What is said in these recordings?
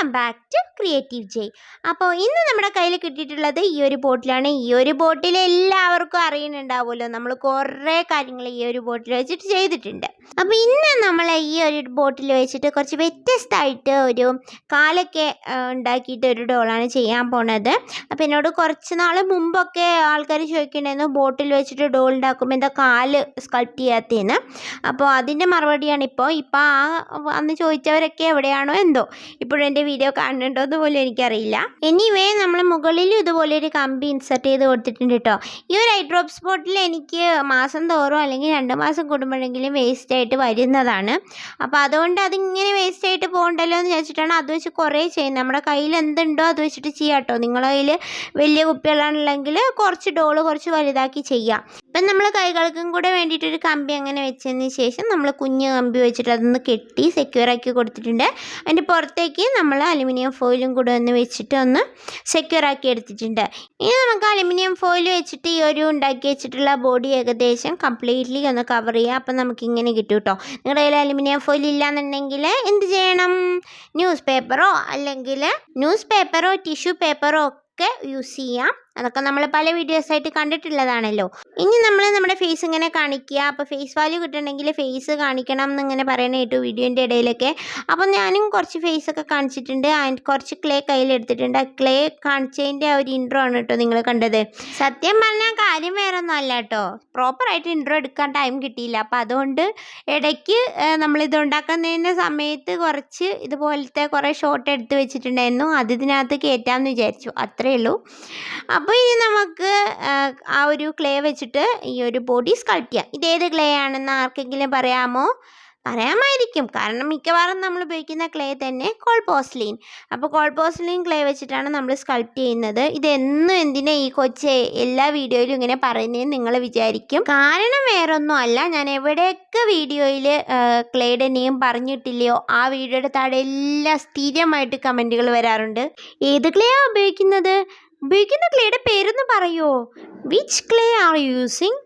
Welcome back to creative ജയ്. അപ്പോൾ ഇന്ന് നമ്മുടെ കയ്യിൽ കിട്ടിയിട്ടുള്ളത് ഈ ഒരു ബോട്ടിലാണ്. ഈ ഒരു ബോട്ടിൽ എല്ലാവർക്കും അറിയുന്നുണ്ടാവുമല്ലോ, നമ്മൾ കുറേ കാര്യങ്ങൾ ഈ ഒരു ബോട്ടിൽ വെച്ചിട്ട് ചെയ്തിട്ടുണ്ട്. അപ്പോൾ ഇന്ന് നമ്മൾ ഈ ഒരു ബോട്ടിൽ വെച്ചിട്ട് കുറച്ച് വ്യത്യസ്തമായിട്ട് ഒരു കാലൊക്കെ ഉണ്ടാക്കിയിട്ട് ഒരു ഡോളാണ് ചെയ്യാൻ പോണത്. അപ്പോൾ എന്നോട് കുറച്ച് നാൾ മുമ്പൊക്കെ ആൾക്കാർ ചോദിക്കുന്നുണ്ടായിരുന്നു ബോട്ടിൽ വെച്ചിട്ട് ഡോൾ ഉണ്ടാക്കുമ്പോൾ എന്താ കാല് സ്കൾപ്റ്റ് ചെയ്യാത്തതെന്ന്. അപ്പോൾ അതിൻ്റെ മറുപടിയാണ് ഇപ്പോൾ അന്ന് ചോദിച്ചവരൊക്കെ എവിടെയാണോ എന്തോ ഇപ്പോഴും എൻ്റെ വീഡിയോ കാണുന്നുണ്ടോ എന്ന് പോലും എനിക്കറിയില്ല. എനിവേ നമ്മൾ മുകളിൽ ഇതുപോലെ ഒരു കമ്പി ഇൻസർട്ട് ചെയ്ത് കൊടുത്തിട്ടുണ്ട് കേട്ടോ. ഈ ഒരു ഐ ഡ്രോപ്സ് ബോട്ടിൽ എനിക്ക് മാസം തോറും അല്ലെങ്കിൽ 2 മാസം കൂടുമ്പോഴെങ്കിലും വേസ്റ്റായിട്ട് വരുന്നതാണ്. അപ്പോൾ അതുകൊണ്ട് അതിങ്ങനെ വേസ്റ്റായിട്ട് പോകണ്ടല്ലോ എന്ന് വെച്ചിട്ടാണ് അത് വെച്ച് കുറേ ചെയ്യുന്നത്. നമ്മുടെ കയ്യിൽ എന്തുണ്ടോ അത് വെച്ചിട്ട് ചെയ്യാം കേട്ടോ. നിങ്ങളുടെ കയ്യിൽ വലിയ കുപ്പികളാണെങ്കിൽ കുറച്ച് ഡോള് കുറച്ച് വലുതാക്കി ചെയ്യാം. ഇപ്പം നമ്മൾ കൈകൾക്കും കൂടെ വേണ്ടിയിട്ടൊരു കമ്പി അങ്ങനെ വെച്ചതിന് ശേഷം നമ്മൾ കുഞ്ഞ് കമ്പി വെച്ചിട്ട് അതൊന്ന് കെട്ടി സെക്യൂർ ആക്കി കൊടുത്തിട്ടുണ്ട്. അതിൻ്റെ പുറത്തേക്ക് നമ്മൾ അലുമിനിയം ഫോയിലും കൂടെ ഒന്ന് വെച്ചിട്ട് ഒന്ന് സെക്യൂർ ആക്കി എടുത്തിട്ടുണ്ട്. ഇനി നമുക്ക് അലുമിനിയം ഫോയിൽ വെച്ചിട്ട് ഈ ഒരു ഉണ്ടാക്കി വെച്ചിട്ടുള്ള ബോഡി ഏകദേശം കംപ്ലീറ്റ്ലി ഒന്ന് കവർ ചെയ്യാം. അപ്പം നമുക്കിങ്ങനെ കിട്ടും കേട്ടോ. നിങ്ങളുടെ കയ്യിൽ അലുമിനിയം ഫോയിൽ ഇല്ലയെന്നുണ്ടെങ്കിൽ എന്ത് ചെയ്യണം? ന്യൂസ് പേപ്പറോ ടിഷ്യൂ പേപ്പറോ ഒക്കെ യൂസ് ചെയ്യാം. അതൊക്കെ നമ്മൾ പല വീഡിയോസായിട്ട് കണ്ടിട്ടുള്ളതാണല്ലോ. ഇനി നമ്മൾ നമ്മുടെ ഫേസ് ഇങ്ങനെ കാണിക്കുക. അപ്പോൾ ഫേസ് വാല്യൂ കിട്ടണമെങ്കിൽ ഫേസ് കാണിക്കണം എന്നിങ്ങനെ പറയണ കേട്ടു വീഡിയോൻ്റെ ഇടയിലൊക്കെ. അപ്പോൾ ഞാനും കുറച്ച് ഫേസൊക്കെ കാണിച്ചിട്ടുണ്ട്. ആൻഡ് കുറച്ച് ക്ലേ കയ്യിലെടുത്തിട്ടുണ്ട്. ആ ക്ലേ കാണിച്ചതിൻ്റെ ഒരു ഇൻട്രോ ആണ് കേട്ടോ നിങ്ങൾ കണ്ടത്. സത്യം പറഞ്ഞാൽ കാര്യം വേറെ ഒന്നും അല്ല കേട്ടോ, പ്രോപ്പറായിട്ട് ഇൻട്രോ എടുക്കാൻ ടൈം കിട്ടിയില്ല. അപ്പോൾ അതുകൊണ്ട് ഇടയ്ക്ക് നമ്മളിത് ഉണ്ടാക്കുന്നതിൻ്റെ സമയത്ത് കുറച്ച് ഇതുപോലത്തെ കുറേ ഷോട്ട് എടുത്ത് വെച്ചിട്ടുണ്ടായിരുന്നു. അത് ഇതിനകത്ത് കയറ്റാമെന്ന് വിചാരിച്ചു, അത്രയേ ഉള്ളൂ. അപ്പോൾ ഇനി നമുക്ക് ആ ഒരു ക്ലേ വെച്ചിട്ട് ഈ ഒരു ബോഡി സ്കൾപ്റ്റ് ചെയ്യാം. ഇതേത് ക്ലേ ആണെന്ന് ആർക്കെങ്കിലും പറയാമായിരിക്കും, കാരണം മിക്കവാറും നമ്മൾ ഉപയോഗിക്കുന്ന ക്ലേ തന്നെ പോർസലെയിൻ. അപ്പോൾ പോർസലെയിൻ ക്ലേ വെച്ചിട്ടാണ് നമ്മൾ സ്കൾപ്റ്റ് ചെയ്യുന്നത്. ഇതെന്നും എന്തിനാ ഈ കൊച്ചെ എല്ലാ വീഡിയോയിലും ഇങ്ങനെ പറയുന്നതെന്ന് നിങ്ങൾ വിചാരിക്കും. കാരണം വേറൊന്നും അല്ല, ഞാൻ എവിടെയൊക്കെ വീഡിയോയിൽ ക്ലേയുടെ നെയിം പറഞ്ഞിട്ടില്ലയോ ആ വീഡിയോയുടെ താഴെ എല്ലാം സ്ഥിരമായിട്ട് കമൻറ്റുകൾ വരാറുണ്ട്. ഏത് ക്ലേ ആണ് ഉപയോഗിക്കുന്ന ക്ലേയുടെ പേരൊന്ന് പറയുമോ? Which clay are using?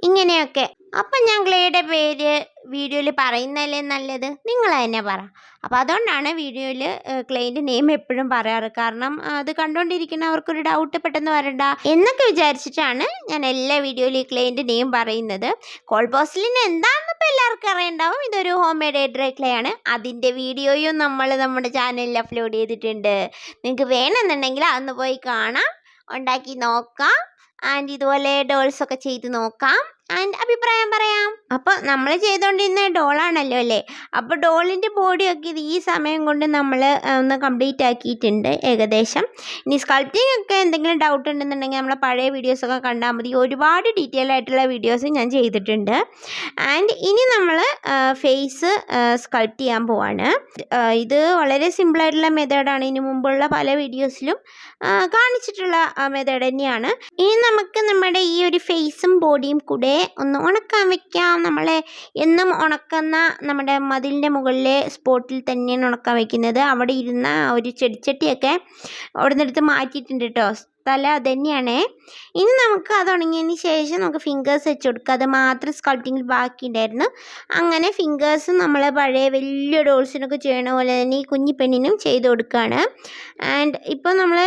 ഇങ്ങനെയൊക്കെ. അപ്പം ഞാൻ ക്ലേയുടെ പേര് വീഡിയോയിൽ പറയുന്നതല്ലേ നല്ലത്, നിങ്ങൾ തന്നെ പറ. അപ്പോൾ അതുകൊണ്ടാണ് വീഡിയോയിൽ ക്ലേൻ്റെ നെയിം എപ്പോഴും പറയാറ്. കാരണം അത് കണ്ടുകൊണ്ടിരിക്കുന്നവർക്കൊരു ഡൗട്ട് പെട്ടെന്ന് വരണ്ട എന്നൊക്കെ വിചാരിച്ചിട്ടാണ് ഞാൻ എല്ലാ വീഡിയോയിലും ഈ ക്ലേൻ്റെ നെയിം പറയുന്നത്. പോർസലെയിൻ എന്താണെന്ന് ഇപ്പോൾ എല്ലാവർക്കും അറിയണ്ടാവും. ഇതൊരു ഹോം മെയ്ഡ് ഡ്രൈ ക്ലേ ആണ്. അതിൻ്റെ വീഡിയോയും നമ്മൾ നമ്മുടെ ചാനലിൽ അപ്ലോഡ് ചെയ്തിട്ടുണ്ട്. നിങ്ങൾക്ക് വേണമെന്നുണ്ടെങ്കിൽ അതൊന്ന് പോയി കാണാം, ഉണ്ടാക്കി നോക്കാം, ആൻഡ് ഇതുപോലെ ഡോൾസൊക്കെ ചെയ്ത് നോക്കാം, ആൻഡ് അഭിപ്രായം പറയാം. അപ്പോൾ നമ്മൾ ചെയ്തുകൊണ്ടിരുന്ന ഡോളാണല്ലോ അല്ലേ. അപ്പോൾ ഡോളിൻ്റെ ബോഡിയൊക്കെ ഇത് ഈ സമയം കൊണ്ട് നമ്മൾ ഒന്ന് കംപ്ലീറ്റ് ആക്കിയിട്ടുണ്ട് ഏകദേശം. ഇനി സ്കൾപ്റ്റിംഗ് ഒക്കെ എന്തെങ്കിലും ഡൗട്ട് ഉണ്ടെന്നുണ്ടെങ്കിൽ നമ്മളെ പഴയ വീഡിയോസൊക്കെ കണ്ടാൽ മതി. ഒരുപാട് ഡീറ്റെയിൽ ആയിട്ടുള്ള വീഡിയോസ് ഞാൻ ചെയ്തിട്ടുണ്ട്. ആൻഡ് ഇനി നമ്മൾ ഫേസ് സ്കൾപ്റ്റ് ചെയ്യാൻ പോവാണ്. ഇത് വളരെ സിമ്പിളായിട്ടുള്ള മെത്തേഡാണ്. ഇതിന് മുമ്പുള്ള പല വീഡിയോസിലും കാണിച്ചിട്ടുള്ള മെത്തേഡ് തന്നെയാണ്. ഇനി നമുക്ക് നമ്മുടെ ഈ ഒരു ഫേസും ബോഡിയും കൂടെ ഒന്ന് ഉണക്കാൻ വെക്കാം. നമ്മളെ എന്നും ഉണക്കുന്ന നമ്മുടെ മതിലിൻ്റെ മുകളിലെ സ്പോട്ടിൽ തന്നെയാണ് ഉണക്കാൻ വയ്ക്കുന്നത്. അവിടെ ഇരുന്ന ഒരു ചെടിച്ചട്ടിയൊക്കെ അവിടെ നിന്നെടുത്ത് മാറ്റിയിട്ടുണ്ട് കേട്ടോ. സ്ഥലം അത് തന്നെയാണ്. ഇനി നമുക്ക് അത് ഉണങ്ങിയതിന് ശേഷം നമുക്ക് ഫിംഗേഴ്സ് വെച്ച് കൊടുക്കുക. അത് മാത്രം സ്കൾപ്റ്റിങ്ങിൽ ബാക്കിയുണ്ടായിരുന്നു. അങ്ങനെ ഫിംഗേഴ്സ് നമ്മൾ പഴയ വലിയ ഡോൾസിനൊക്കെ ചെയ്യണ പോലെ തന്നെ ഈ കുഞ്ഞി പെണ്ണിനും ചെയ്ത് കൊടുക്കുകയാണ്. ആൻഡ് ഇപ്പോൾ നമ്മൾ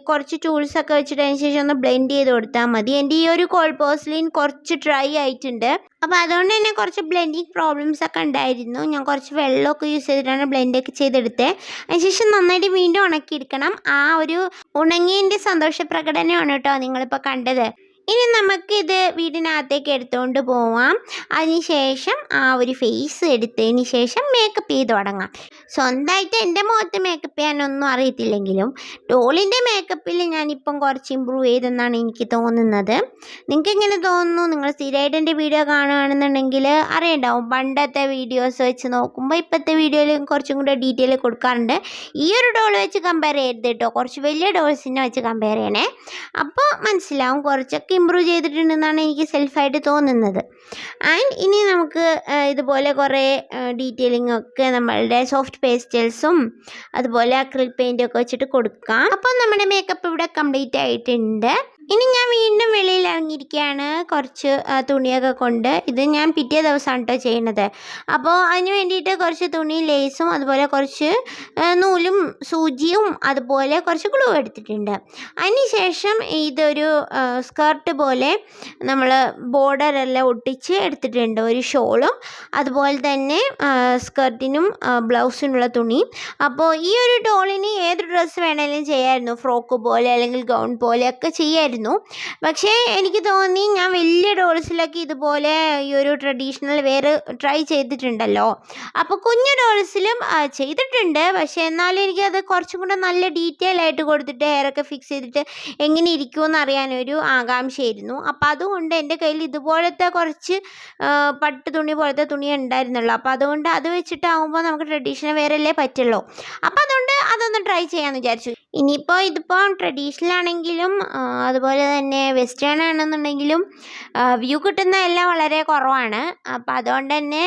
കുറച്ച് ടൂൾസൊക്കെ വെച്ചിട്ട് അതിന് ശേഷം ഒന്ന് ബ്ലെൻഡ് ചെയ്ത് കൊടുത്താൽ മതി. എൻ്റെ ഈ ഒരു പോർസലെയിൻ കുറച്ച് ഡ്രൈ ആയിട്ടുണ്ട്. അപ്പോൾ അതുകൊണ്ട് തന്നെ കുറച്ച് ബ്ലെൻഡിങ് പ്രോബ്ലംസ് ഒക്കെ ഉണ്ടായിരുന്നു. ഞാൻ കുറച്ച് വെള്ളമൊക്കെ യൂസ് ചെയ്തിട്ടാണ് ബ്ലെൻഡൊക്കെ ചെയ്തെടുത്തത്. അതിനുശേഷം നന്നായിട്ട് വീണ്ടും ഉണക്കിയെടുക്കണം. ആ ഒരു ഉണങ്ങിയതിൻ്റെ സന്തോഷ പ്രകടനമാണ് കേട്ടോ നിങ്ങളിപ്പോൾ കണ്ടത്. ഇനി നമുക്കിത് വീടിനകത്തേക്ക് എടുത്തുകൊണ്ട് പോവാം. അതിനുശേഷം ആ ഒരു ഫേസ് എടുത്തതിന് ശേഷം മേക്കപ്പ് ചെയ്ത് തുടങ്ങാം. സ്വന്തമായിട്ട് എൻ്റെ മുഖത്ത് മേക്കപ്പ് ചെയ്യാനൊന്നും അറിയത്തില്ലെങ്കിലും ഡോളിൻ്റെ മേക്കപ്പിൽ ഞാനിപ്പം കുറച്ച് ഇമ്പ്രൂവ് ചെയ്തെന്നാണ് എനിക്ക് തോന്നുന്നത്. നിങ്ങൾക്ക് എങ്ങനെ തോന്നുന്നു? നിങ്ങൾ സ്ഥിരമായിട്ട് എൻ്റെ വീഡിയോ കാണുകയാണെന്നുണ്ടെങ്കിൽ അറിയണ്ടാവും. പണ്ടത്തെ വീഡിയോസ് വെച്ച് നോക്കുമ്പോൾ ഇപ്പോഴത്തെ വീഡിയോയിൽ കുറച്ചും കൂടെ ഡീറ്റെയിൽ കൊടുക്കാറുണ്ട്. ഈ ഒരു ഡോൾ വെച്ച് കമ്പയർ ചെയ്യരുത് കേട്ടോ, കുറച്ച് വലിയ ഡോൾസിനെ വെച്ച് കമ്പയർ ചെയ്യണേ. അപ്പോൾ മനസ്സിലാവും കുറച്ചൊക്കെ ഇമ്പ്രൂവ് ചെയ്തിട്ടുണ്ടെന്നാണ് എനിക്ക് സെൽഫായിട്ട് തോന്നുന്നത്. ആൻഡ് ഇനി നമുക്ക് ഇതുപോലെ കുറേ ഡീറ്റെയിലിംഗ് ഒക്കെ നമ്മളുടെ സോഫ്റ്റ് പേസ്റ്റൽസും അതുപോലെ അക്രിലിക് പെയിൻ്റൊക്കെ വെച്ചിട്ട് കൊടുക്കാം. അപ്പോൾ നമ്മുടെ മേക്കപ്പ് ഇവിടെ കംപ്ലീറ്റ് ആയിട്ടുണ്ട്. ഇനി ഞാൻ വീണ്ടും വെളിയിൽ ഇറങ്ങിയിരിക്കുകയാണ് കുറച്ച് തുണിയൊക്കെ കൊണ്ട്. ഇത് ഞാൻ പിറ്റേ ദിവസമാണ് കേട്ടോ ചെയ്യുന്നത്. അപ്പോൾ അതിന് വേണ്ടിയിട്ട് കുറച്ച് തുണി, ലേസും അതുപോലെ കുറച്ച് നൂലും സൂചിയും അതുപോലെ കുറച്ച് ഗ്ലൂ എടുത്തിട്ടുണ്ട്. അതിന് ശേഷം ഇതൊരു സ്കർട്ട് പോലെ നമ്മൾ ബോർഡറെല്ലാം ഒട്ടിച്ച് എടുത്തിട്ടുണ്ട്. ഒരു ഷോളും അതുപോലെ തന്നെ സ്കർട്ടിനും ബ്ലൗസിനുള്ള തുണി. അപ്പോൾ ഈ ഒരു ഡോളിന് ഏത് ഡ്രസ്സ് വേണമെങ്കിലും ചെയ്യാമായിരുന്നു. ഫ്രോക്ക് പോലെ അല്ലെങ്കിൽ ഗൗൺ പോലെയൊക്കെ ചെയ്യായിരുന്നു. പക്ഷേ എനിക്ക് തോന്നി ഞാൻ വലിയ ഡോൾസിലൊക്കെ ഇതുപോലെ ഈ ഒരു ട്രഡീഷണൽ വെയർ ട്രൈ ചെയ്തിട്ടുണ്ടല്ലോ. അപ്പോൾ കുഞ്ഞു ഡോൾസിലും ചെയ്തിട്ടുണ്ട്. പക്ഷേ എന്നാലും എനിക്കത് കുറച്ചും കൂടെ നല്ല ഡീറ്റെയിൽ ആയിട്ട് കൊടുത്തിട്ട് ഹെയറൊക്കെ ഫിക്സ് ചെയ്തിട്ട് എങ്ങനെ ഇരിക്കുമെന്ന് അറിയാനൊരു ആകാംക്ഷയായിരുന്നു. അപ്പോൾ അതുകൊണ്ട് എൻ്റെ കയ്യിൽ ഇതുപോലത്തെ കുറച്ച് പട്ട് തുണി പോലത്തെ തുണി ഉണ്ടായിരുന്നുള്ളൂ. അപ്പോൾ അതുകൊണ്ട് അത് വെച്ചിട്ടാകുമ്പോൾ നമുക്ക് ട്രഡീഷണൽ വെയറല്ലേ പറ്റുള്ളൂ. അപ്പോൾ അതുകൊണ്ട് അതൊന്ന് ട്രൈ ചെയ്യാമെന്ന് വിചാരിച്ചു. ഇനിയിപ്പോൾ ഇതിപ്പോൾ ട്രഡീഷണൽ ആണെങ്കിലും അതുപോലെ തന്നെ വെസ്റ്റേൺ ആണെന്നുണ്ടെങ്കിലും വ്യൂ കിട്ടുന്ന എല്ലാം വളരെ കുറവാണ്. അപ്പോൾ അതുകൊണ്ട് തന്നെ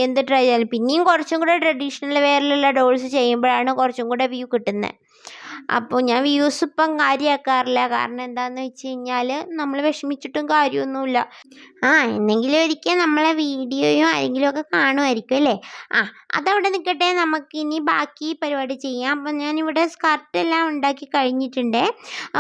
എന്ത് ട്രൈ ചെയ്യാലും പിന്നെയും കുറച്ചും കൂടെ ട്രഡീഷണൽ വെയറിലുള്ള ഡോൾസ് ചെയ്യുമ്പോഴാണ് കുറച്ചും കൂടെ വ്യൂ കിട്ടുന്നത്. അപ്പോൾ ഞാൻ വ്യൂസ് ഇപ്പം കാര്യമാക്കാറില്ല. കാരണം എന്താണെന്ന് വെച്ച് കഴിഞ്ഞാൽ നമ്മൾ വിഷമിച്ചിട്ടും കാര്യമൊന്നുമില്ല. എന്തെങ്കിലും ഒരിക്കൽ നമ്മളെ വീഡിയോയോ ആരെങ്കിലുമൊക്കെ കാണുമായിരിക്കും അല്ലേ. അതവിടെ നിൽക്കട്ടെ, നമുക്കിനി ബാക്കി പരിപാടി ചെയ്യാം. അപ്പം ഞാനിവിടെ സ്കർട്ടെല്ലാം ഉണ്ടാക്കി കഴിഞ്ഞിട്ടുണ്ട്.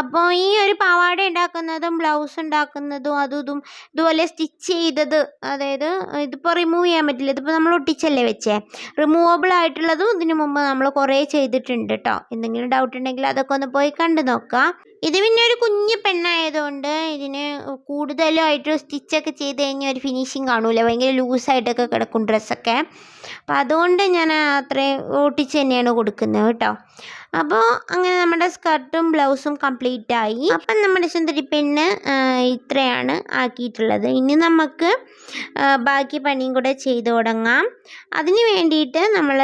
അപ്പോൾ ഈ ഒരു പാവാട ഉണ്ടാക്കുന്നതും ബ്ലൗസ് ഉണ്ടാക്കുന്നതും അതും ഇതും ഇതുപോലെ സ്റ്റിച്ച് ചെയ്തത്, അതായത് ഇതിപ്പോൾ റിമൂവ് ചെയ്യാൻ പറ്റില്ല. ഇതിപ്പോൾ നമ്മൾ ഒട്ടിച്ചല്ലേ വെച്ചേ. റിമൂവബിൾ ആയിട്ടുള്ളതും ഇതിനു മുമ്പ് നമ്മൾ കുറേ ചെയ്തിട്ടുണ്ട് കേട്ടോ. എന്തെങ്കിലും ഡൗട്ട് ഉണ്ടെങ്കിൽ അതൊക്കെ ഒന്ന് പോയി കണ്ടു നോക്കാം. ഇത് പിന്നെ ഒരു കുഞ്ഞു പെണ്ണായതുകൊണ്ട് ഇതിന് കൂടുതലായിട്ട് സ്റ്റിച്ചൊക്കെ ചെയ്ത് കഴിഞ്ഞാൽ ഒരു ഫിനിഷിങ് കാണൂല. ഭയങ്കര ലൂസായിട്ടൊക്കെ കിടക്കും ഡ്രസ്സൊക്കെ. അപ്പം അതുകൊണ്ട് ഞാൻ അത്രയും ഒട്ടിച്ച് തന്നെയാണ് കൊടുക്കുന്നത് കേട്ടോ. അപ്പോൾ അങ്ങനെ നമ്മുടെ സ്കർട്ടും ബ്ലൗസും കംപ്ലീറ്റ് ആയി. അപ്പം നമ്മുടെ സുന്ദരി പെണ്ണ് ഇത്രയാണ് ആക്കിയിട്ടുള്ളത്. ഇനി നമുക്ക് ബാക്കി പണിയും കൂടെ ചെയ്ത് തുടങ്ങാം. അതിന് വേണ്ടിയിട്ട് നമ്മൾ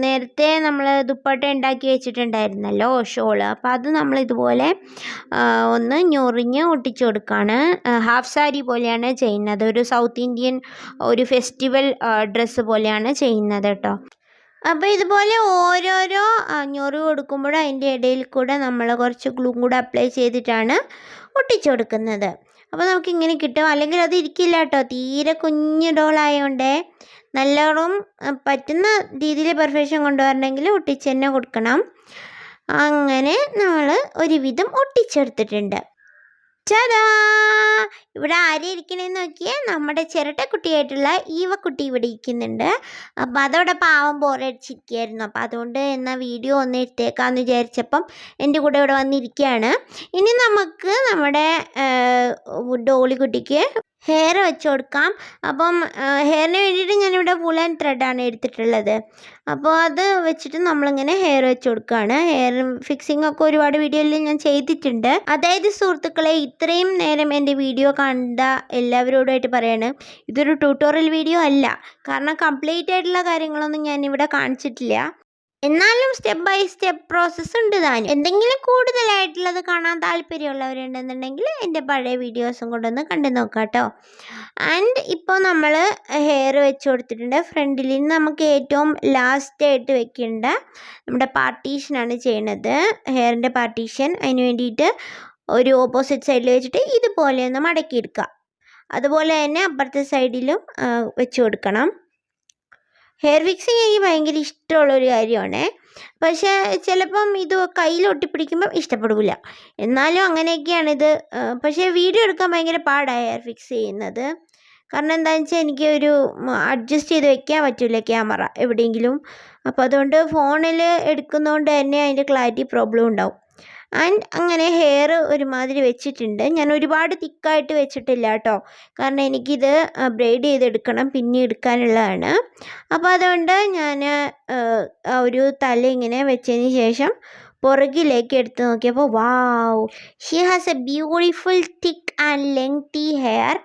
നേരത്തെ നമ്മൾ ദുപ്പട്ട ഉണ്ടാക്കി വെച്ചിട്ടുണ്ടായിരുന്നല്ലോ, ഷോള്. അപ്പോൾ അത് നമ്മൾ ഇതുപോലെ ഒന്ന് ഞൊറിഞ്ഞ് ഒട്ടിച്ചു കൊടുക്കുകയാണ്. ഹാഫ് സാരി പോലെയാണ് ചെയ്യുന്നത്. ഒരു സൗത്ത് ഇന്ത്യൻ ഒരു ഫെസ്റ്റിവൽ ഡ്രസ്സ് പോലെയാണ് ചെയ്യുന്നത് കേട്ടോ. അപ്പോൾ ഇതുപോലെ ഓരോരോ ഞൊറി കൊടുക്കുമ്പോഴും അതിൻ്റെ ഇടയിൽ കൂടെ നമ്മൾ കുറച്ച് ഗ്ലൂ കൂടെ അപ്ലൈ ചെയ്തിട്ടാണ് ഒട്ടിച്ചു കൊടുക്കുന്നത്. അപ്പോൾ നമുക്കിങ്ങനെ കിട്ടും. അല്ലെങ്കിൽ അത് ഇരിക്കില്ല കേട്ടോ. തീരെ കുഞ്ഞു ഡോളായതുകൊണ്ട് നല്ലോണം പറ്റുന്ന രീതിയിൽ പെർഫെക്ഷൻ കൊണ്ടുവരണമെങ്കിൽ ഒട്ടിച്ച് തന്നെ കൊടുക്കണം. അങ്ങനെ നമ്മൾ ഒരുവിധം ഒട്ടിച്ചെടുത്തിട്ടുണ്ട്. ചാടാ, ഇവിടെ ആരും ഇരിക്കണേന്ന് നോക്കിയാൽ നമ്മുടെ ചിരട്ടക്കുട്ടിയായിട്ടുള്ള ഈവക്കുട്ടി ഇവിടെ ഇരിക്കുന്നുണ്ട്. അപ്പം അതോടെ പാവം ബോറടിച്ചിരിക്കുകയായിരുന്നു. അപ്പം അതുകൊണ്ട് എന്നാൽ വീഡിയോ ഒന്ന് എടുത്തേക്കാമെന്ന് വിചാരിച്ചപ്പം എൻ്റെ കൂടെ ഇവിടെ വന്നിരിക്കുകയാണ്. ഇനി നമുക്ക് നമ്മുടെ ഡോളിക്കുട്ടിക്ക് ഹെയർ വെച്ച് കൊടുക്കാം. അപ്പം ഹെയറിന് വേണ്ടിയിട്ട് ഞാനിവിടെ ഫുൾ ആൻഡ് ത്രെഡാണ് എടുത്തിട്ടുള്ളത്. അപ്പോൾ അത് വെച്ചിട്ട് നമ്മളിങ്ങനെ ഹെയർ വെച്ച് കൊടുക്കുകയാണ്. ഹെയർ ഫിക്സിംഗ് ഒക്കെ ഒരുപാട് വീഡിയോയിൽ ഞാൻ ചെയ്തിട്ടുണ്ട്. അതായത് സുഹൃത്തുക്കളെ, ഇത്രയും നേരം എൻ്റെ വീഡിയോ കണ്ട എല്ലാവരോടുമായിട്ട് പറയാണ്, ഇതൊരു ട്യൂട്ടോറിയൽ വീഡിയോ അല്ല. കാരണം കംപ്ലീറ്റ് ആയിട്ടുള്ള കാര്യങ്ങളൊന്നും ഞാനിവിടെ കാണിച്ചിട്ടില്ല. എന്നാലും സ്റ്റെപ്പ് ബൈ സ്റ്റെപ്പ് പ്രോസസ്സ് ഉണ്ട് താനും. എന്തെങ്കിലും കൂടുതലായിട്ടുള്ളത് കാണാൻ താല്പര്യമുള്ളവരുണ്ടെന്നുണ്ടെങ്കിൽ എൻ്റെ പഴയ വീഡിയോസും കൊണ്ടൊന്ന് കണ്ടു നോക്കാം കേട്ടോ. ആൻഡ് ഇപ്പോൾ നമ്മൾ ഹെയർ വെച്ച് കൊടുത്തിട്ടുണ്ട്. ഫ്രണ്ടിൽ നമുക്ക് ഏറ്റവും ലാസ്റ്റായിട്ട് വെക്കേണ്ട നമ്മുടെ പാർട്ടീഷനാണ് ചെയ്യണത്, ഹെയറിൻ്റെ പാർട്ടീഷൻ. അതിന് വേണ്ടിയിട്ട് ഒരു ഓപ്പോസിറ്റ് സൈഡിൽ വെച്ചിട്ട് ഇതുപോലെ ഒന്ന് മടക്കിയെടുക്കുക. അതുപോലെ തന്നെ അപ്പുറത്തെ സൈഡിലും വെച്ച് കൊടുക്കണം. ഹെയർ ഫിക്സിങ് എനിക്ക് ഭയങ്കര ഇഷ്ടമുള്ളൊരു കാര്യമാണ്. പക്ഷേ ചിലപ്പം ഇത് കയ്യിൽ ഒട്ടിപ്പിടിക്കുമ്പം ഇഷ്ടപ്പെടില്ല. എന്നാലും അങ്ങനെയൊക്കെയാണിത്. പക്ഷേ വീഡിയോ എടുക്കാൻ ഭയങ്കര പാടാണ് ഹെയർ ഫിക്സ് ചെയ്യുന്നത്. കാരണം എന്താണെന്ന് വെച്ചാൽ എനിക്ക് ഒരു അഡ്ജസ്റ്റ് ചെയ്ത് വെക്കാൻ പറ്റില്ല ക്യാമറ എവിടെയെങ്കിലും. അപ്പോൾ അതുകൊണ്ട് ഫോണിൽ എടുക്കുന്നതുകൊണ്ട് തന്നെ അതിൻ്റെ ക്ലാരിറ്റി പ്രോബ്ലം ഉണ്ടാവും. ആൻഡ് അങ്ങനെ ഹെയർ ഒരുമാതിരി വെച്ചിട്ടുണ്ട്. ഞാൻ ഒരുപാട് തിക്കായിട്ട് വെച്ചിട്ടില്ല കേട്ടോ. കാരണം എനിക്കിത് ബ്രെയ്ഡ് ചെയ്തെടുക്കണം, പിന്നെ എടുക്കാനുള്ളതാണ്. അപ്പോൾ അതുകൊണ്ട് ഞാൻ ഒരു തല ഇങ്ങനെ വെച്ചതിന് ശേഷം പുറകിലേക്ക് എടുത്ത് നോക്കിയപ്പോൾ wow, she has a beautiful thick and lengthy hair.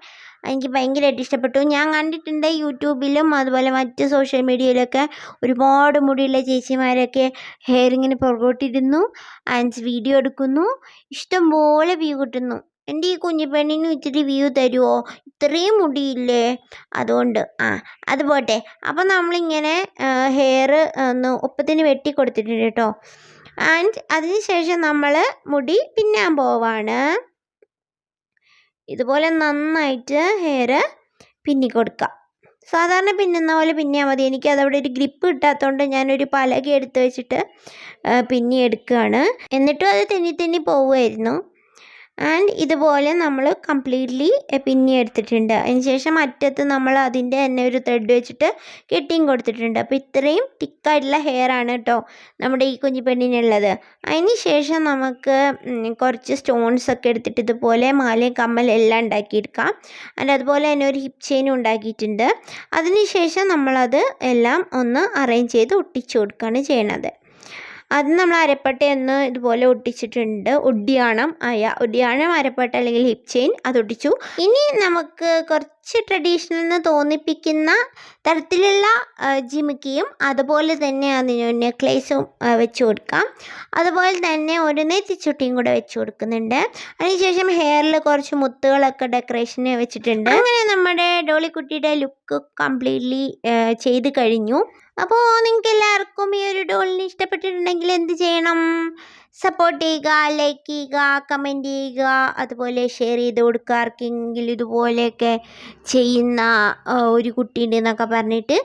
എനിക്ക് ഭയങ്കരമായിട്ട് ഇഷ്ടപ്പെട്ടു. ഞാൻ കണ്ടിട്ടുണ്ട് യൂട്യൂബിലും അതുപോലെ മറ്റ് സോഷ്യൽ മീഡിയയിലൊക്കെ ഒരുപാട് മുടിയുള്ള ചേച്ചിമാരൊക്കെ ഹെയർ ഇങ്ങനെ പുറകോട്ടിരുന്നു ആൻഡ് വീഡിയോ എടുക്കുന്നു, ഇഷ്ടംപോലെ വ്യൂ കിട്ടുന്നു. എൻ്റെ ഈ കുഞ്ഞു പെണ്ണിന് ഇച്ചിരി വ്യൂ തരുമോ? ഇത്രയും മുടിയില്ലേ? അതുകൊണ്ട് അത് പോട്ടെ. അപ്പം നമ്മളിങ്ങനെ ഹെയർ ഒന്ന് ഒപ്പത്തിന് വെട്ടി കൊടുത്തിട്ടുണ്ട് കേട്ടോ. ആൻഡ് അതിന് ശേഷം നമ്മൾ മുടി പിന്നാൻ പോവാണ്. ഇതുപോലെ നന്നായിട്ട് ഹെയർ പിന്നി കൊടുക്കുക. സാധാരണ പിന്നുന്ന പോലെ പിന്നിയാൽ മതി. എനിക്കതവിടെ ഒരു ഗ്രിപ്പ് കിട്ടാത്തതുകൊണ്ട് ഞാനൊരു പലക എടുത്ത് വെച്ചിട്ട് പിന്നി എടുക്കുകയാണ്. എന്നിട്ടും അത് തെന്നി പോവുമായിരുന്നു. ആൻഡ് ഇതുപോലെ നമ്മൾ കംപ്ലീറ്റ്ലി പിന്നി എടുത്തിട്ടുണ്ട്. അതിന് ശേഷം അറ്റത്ത് നമ്മൾ അതിൻ്റെ തന്നെ ഒരു ത്രെഡ് വെച്ചിട്ട് കെട്ടിയും കൊടുത്തിട്ടുണ്ട്. അപ്പോൾ ഇത്രയും തിക്കായിട്ടുള്ള ഹെയർ ആണ് കേട്ടോ നമ്മുടെ ഈ കുഞ്ഞി പെണ്ണിനുള്ളത്. അതിന് ശേഷം നമുക്ക് കുറച്ച് സ്റ്റോൺസ് ഒക്കെ എടുത്തിട്ട് ഇതുപോലെ മാലയും കമ്മൽ എല്ലാം ഉണ്ടാക്കിയെടുക്കാം. ആൻഡ് അതുപോലെ തന്നെ ഒരു ഹിപ്പ് ചെയിനും ഉണ്ടാക്കിയിട്ടുണ്ട്. അതിന് ശേഷം നമ്മളത് എല്ലാം ഒന്ന് അറേഞ്ച് ചെയ്ത് ഒട്ടിച്ചു കൊടുക്കുകയാണ് ചെയ്യണത്. അത് നമ്മൾ അരപ്പട്ടയൊന്ന് ഇതുപോലെ ഒട്ടിച്ചിട്ടുണ്ട്. ഒടിയാണം അരപ്പട്ട അല്ലെങ്കിൽ ഹിപ്പ് ചെയിൻ അതൊട്ടിച്ചു. ഇനി നമുക്ക് കുറച്ച് ട്രഡീഷണൽ എന്ന് തോന്നിപ്പിക്കുന്ന തരത്തിലുള്ള ജിമിക്കിയും അതുപോലെ തന്നെ അതിന് നെക്ലേസും വെച്ച് കൊടുക്കാം. അതുപോലെ തന്നെ ഒരു നെറ്റിച്ചുട്ടിയും കൂടെ വെച്ച് കൊടുക്കുന്നുണ്ട്. അതിനുശേഷം ഹെയറിൽ കുറച്ച് മുത്തുകളൊക്കെ ഡെക്കറേഷന് വെച്ചിട്ടുണ്ട്. അങ്ങനെ നമ്മുടെ ഡോളിക്കുട്ടിയുടെ ലുക്ക് കംപ്ലീറ്റ്ലി ചെയ്ത് കഴിഞ്ഞു. അപ്പോൾ നിങ്ങൾക്ക് എല്ലാവർക്കും ഈ ഒരു ഡോളിന് ഇഷ്ടപ്പെട്ടിട്ടുണ്ടെങ്കിൽ എന്ത് ചെയ്യണം? സപ്പോർട്ട് ചെയ്യുക, ലൈക്ക് ചെയ്യുക, കമൻറ്റ് ചെയ്യുക, അതുപോലെ ഷെയർ ചെയ്ത് കൊടുക്കുക. ആർക്കെങ്കിലും ഇതുപോലെയൊക്കെ ചെയ്യുന്ന ഒരു കുട്ടിയുണ്ട് എന്നൊക്കെ പറഞ്ഞിട്ട്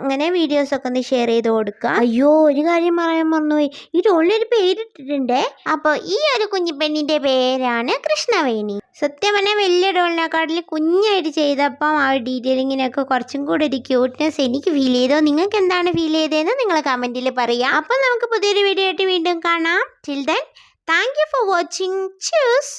അങ്ങനെ വീഡിയോസൊക്കെ ഒന്ന് ഷെയർ ചെയ്ത് കൊടുക്കുക. അയ്യോ, ഒരു കാര്യം പറയാൻ മറന്നുപോയി. ഈ ഡോളിനൊരു പേരിട്ടിട്ടുണ്ട്. അപ്പോൾ ഈ ഒരു കുഞ്ഞിപ്പെണ്ണിൻ്റെ പേരാണ് കൃഷ്ണവേണി. സത്യം പറഞ്ഞാൽ വലിയ ഡോളിനെക്കാട്ടിൽ കുഞ്ഞായിട്ട് ചെയ്തപ്പം ആ ഡീറ്റെയിലിങ്ങിനൊക്കെ കുറച്ചും കൂടി ഒരു ക്യൂട്ട്നെസ് എനിക്ക് ഫീൽ ചെയ്തോ. നിങ്ങൾക്ക് എന്താണ് ഫീൽ ചെയ്തതെന്ന് നിങ്ങൾ കമൻറ്റിൽ പറയുക. അപ്പം നമുക്ക് പുതിയൊരു വീഡിയോ ആയിട്ട് വീണ്ടും കാണാം. Till then, thank you for watching. Choose.